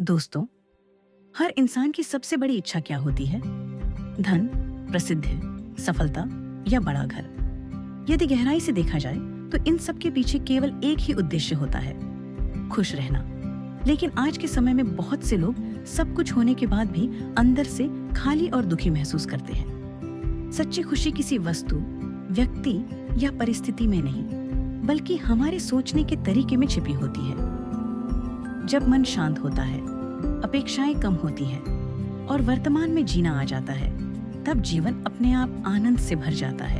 दोस्तों, हर इंसान की सबसे बड़ी इच्छा क्या होती है? धन, प्रसिद्धि, सफलता या बड़ा घर। यदि गहराई से देखा जाए तो इन सब के पीछे केवल एक ही उद्देश्य होता है, खुश रहना। लेकिन आज के समय में बहुत से लोग सब कुछ होने के बाद भी अंदर से खाली और दुखी महसूस करते हैं। सच्ची खुशी किसी वस्तु, व्यक्ति या परिस्थिति में नहीं, बल्कि हमारे सोचने के तरीके में छिपी होती है। जब मन शांत होता है, अपेक्षाएं कम होती हैं और वर्तमान में जीना आ जाता है, तब जीवन अपने आप आनंद से भर जाता है।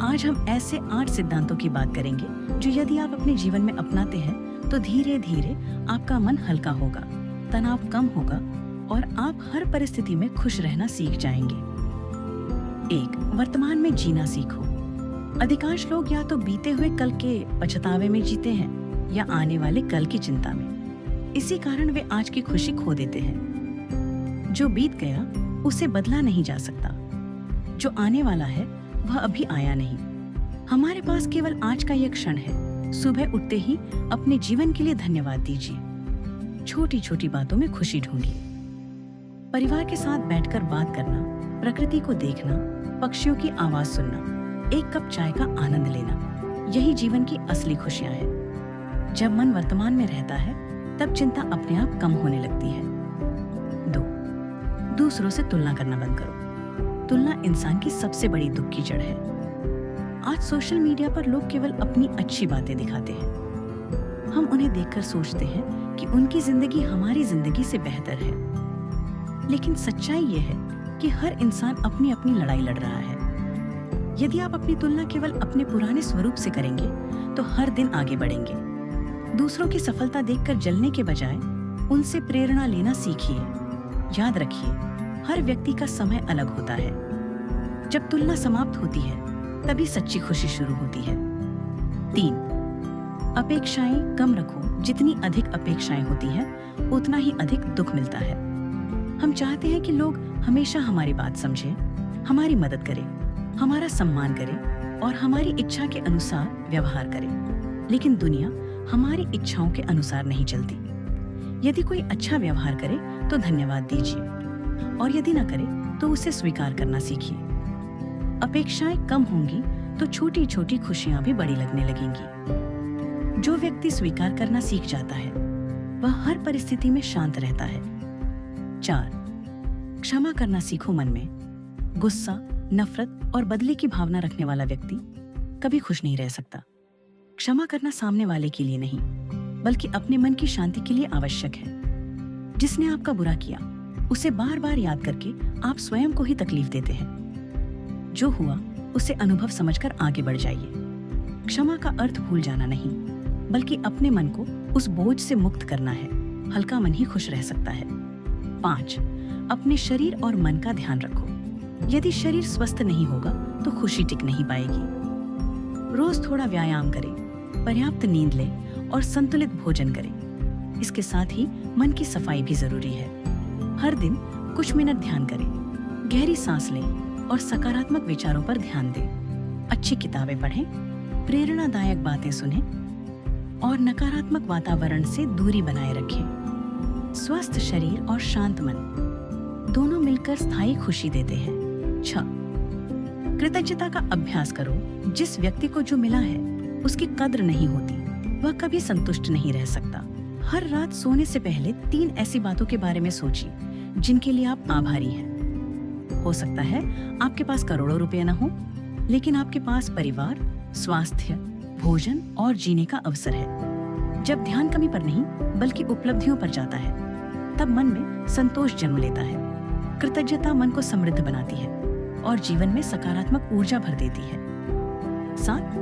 आज हम ऐसे 8 सिद्धांतों की बात करेंगे जो यदि आप अपने जीवन में अपनाते हैं तो धीरे धीरे आपका मन हल्का होगा, तनाव कम होगा और आप हर परिस्थिति में खुश रहना सीख जाएंगे। 1. वर्तमान में जीना सीखो। अधिकांश लोग या तो बीते हुए कल के पछतावे में जीते हैं या आने वाले कल की चिंता में। इसी कारण वे आज की खुशी खो देते हैं। जो बीत गया उसे बदला नहीं जा सकता। जो आने वाला है वह अभी आया नहीं। हमारे पास केवल आज का यह क्षण है। सुबह उठते ही अपने जीवन के लिए धन्यवाद दीजिए। छोटी छोटी बातों में खुशी ढूंढिए। परिवार के साथ बैठकर बात करना, प्रकृति को देखना, पक्षियों की आवाज सुनना, एक कप चाय का आनंद लेना, यही जीवन की असली खुशियां हैं। जब मन वर्तमान में रहता है तब चिंता अपने आप कम होने लगती है। 2. दूसरों से तुलना करना बंद करो। तुलना इंसान की सबसे बड़ी दुख की जड़ है। आज सोशल मीडिया पर लोग केवल अपनी अच्छी बातें दिखाते हैं। हम उन्हें देखकर सोचते हैं कि उनकी जिंदगी हमारी जिंदगी से बेहतर है। लेकिन सच्चाई यह है कि हर इंसान अपनी अपनी लड़ाई लड़ रहा है। यदि आप अपनी तुलना केवल अपने पुराने स्वरूप से करेंगे तो हर दिन आगे बढ़ेंगे। दूसरों की सफलता देखकर जलने के बजाय उनसे प्रेरणा लेना सीखिए। याद रखिए, हर व्यक्ति का समय अलग होता है। जब तुलना समाप्त होती है तभी सच्ची खुशी शुरू होती है। 3. अपेक्षाएं कम रखो। जितनी अधिक अपेक्षाएं होती हैं, उतना ही अधिक दुख मिलता है। हम चाहते हैं कि लोग हमेशा हमारी बात समझें, हमारी मदद करें, हमारा सम्मान करें और हमारी इच्छा के अनुसार व्यवहार करें। लेकिन दुनिया हमारी इच्छाओं के अनुसार नहीं चलती। यदि कोई अच्छा व्यवहार करे तो धन्यवाद दीजिए और यदि न करे तो उसे स्वीकार करना सीखिए। अपेक्षाएं कम होंगी तो छोटी छोटी खुशियां भी बड़ी लगने लगेंगी। जो व्यक्ति स्वीकार करना सीख जाता है वह हर परिस्थिति में शांत रहता है। 4. क्षमा करना सीखो। मन में गुस्सा, नफरत और बदले की भावना रखने वाला व्यक्ति कभी खुश नहीं रह सकता। क्षमा करना सामने वाले के लिए नहीं, बल्कि अपने मन की शांति के लिए आवश्यक है। जिसने आपका बुरा किया उसे बार बार याद करके आप स्वयं को ही तकलीफ देते हैं। जो हुआ उसे अनुभव समझकर आगे बढ़ जाइए। क्षमा का अर्थ भूल जाना नहीं, बल्कि अपने मन को उस बोझ से मुक्त करना है। हल्का मन ही खुश रह सकता है। 5. अपने शरीर और मन का ध्यान रखो। यदि शरीर स्वस्थ नहीं होगा तो खुशी टिक नहीं पाएगी। रोज थोड़ा व्यायाम करें, पर्याप्त नींद लें और संतुलित भोजन करें। इसके साथ ही मन की सफाई भी जरूरी है। हर दिन कुछ मिनट ध्यान करें, गहरी सांस लें और सकारात्मक विचारों पर ध्यान दें। अच्छी किताबें पढ़ें, प्रेरणादायक बातें सुनें और नकारात्मक वातावरण से दूरी बनाए रखें। स्वस्थ शरीर और शांत मन दोनों मिलकर स्थायी खुशी देते हैं। 6. कृतज्ञता का अभ्यास करो। जिस व्यक्ति को जो मिला है उसकी कद्र नहीं होती, वह कभी संतुष्ट नहीं रह सकता। हर रात सोने से पहले 3 ऐसी बातों के बारे में सोचिए जिनके लिए आप आभारी हैं। हो सकता है आपके पास करोड़ों रुपए न हो, लेकिन आपके पास परिवार, स्वास्थ्य, भोजन और जीने का अवसर है। जब ध्यान कमी पर नहीं बल्कि उपलब्धियों पर जाता है, तब मन में संतोष जन्म लेता है। कृतज्ञता मन को समृद्ध बनाती है और जीवन में सकारात्मक ऊर्जा भर देती है। 7.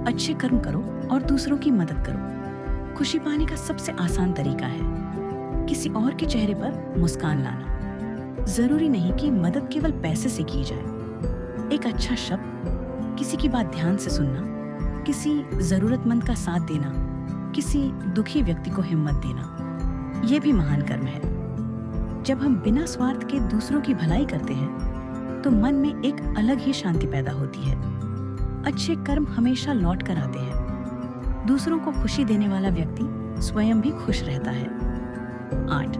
अच्छे कर्म करो और दूसरों की मदद करो। खुशी पाने का सबसे आसान तरीका है किसी और के चेहरे पर मुस्कान लाना। जरूरी नहीं कि मदद केवल पैसे से की जाए। एक अच्छा शब्द, किसी की बात ध्यान से सुनना, किसी जरूरतमंद का साथ देना, किसी दुखी व्यक्ति को हिम्मत देना, यह भी महान कर्म है। जब हम बिना स्वार्थ के दूसरों की भलाई करते हैं तो मन में एक अलग ही शांति पैदा होती है। अच्छे कर्म हमेशा लौट कर आते हैं। दूसरों को खुशी देने वाला व्यक्ति स्वयं भी खुश रहता है। 8.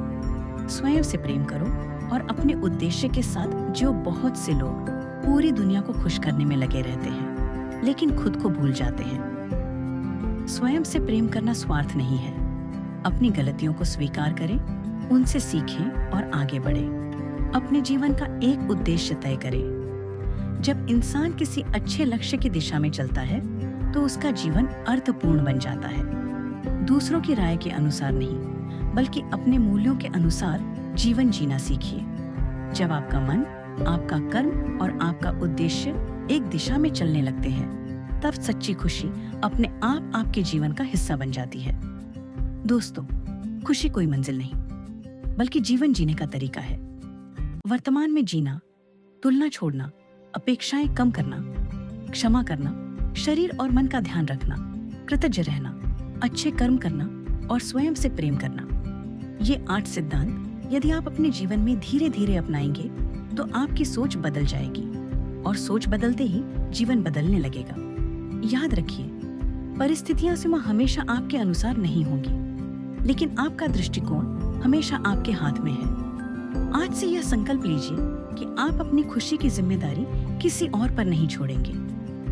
स्वयं से प्रेम करो और अपने उद्देश्य के साथ जो बहुत से लोग पूरी दुनिया को खुश करने में लगे रहते हैं लेकिन खुद को भूल जाते हैं। स्वयं से प्रेम करना स्वार्थ नहीं है। अपनी गलतियों को स्वीकार करें, उनसे सीखें और आगे बढ़ें। अपने जीवन का एक उद्देश्य तय करें। जब इंसान किसी अच्छे लक्ष्य की दिशा में चलता है तो उसका जीवन अर्थपूर्ण बन जाता है। दूसरों की राय के अनुसार नहीं, बल्कि अपने मूल्यों के अनुसार जीवन जीना सीखिए। जब आपका मन, आपका कर्म और आपका उद्देश्य एक दिशा में चलने लगते हैं, तब सच्ची खुशी अपने आप आपके जीवन का हिस्सा बन जाती है। दोस्तों, खुशी कोई मंजिल नहीं, बल्कि जीवन जीने का तरीका है। वर्तमान में जीना, तुलना छोड़ना, अपेक्षाएं कम करना, क्षमा करना, शरीर और मन का ध्यान रखना, कृतज्ञ रहना, अच्छे कर्म करना और स्वयं से प्रेम करना, ये 8 सिद्धांत यदि आप अपने जीवन में धीरे धीरे अपनाएंगे तो आपकी सोच बदल जाएगी और सोच बदलते ही जीवन बदलने लगेगा। याद रखिए, परिस्थितियां सिर्फ हमेशा आपके अनुसार नहीं होंगी, लेकिन आपका दृष्टिकोण हमेशा आपके हाथ में है। आज से यह संकल्प लीजिए कि आप अपनी खुशी की जिम्मेदारी किसी और पर नहीं छोड़ेंगे,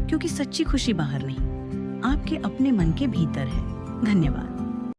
क्योंकि सच्ची खुशी बाहर नहीं, आपके अपने मन के भीतर है। धन्यवाद।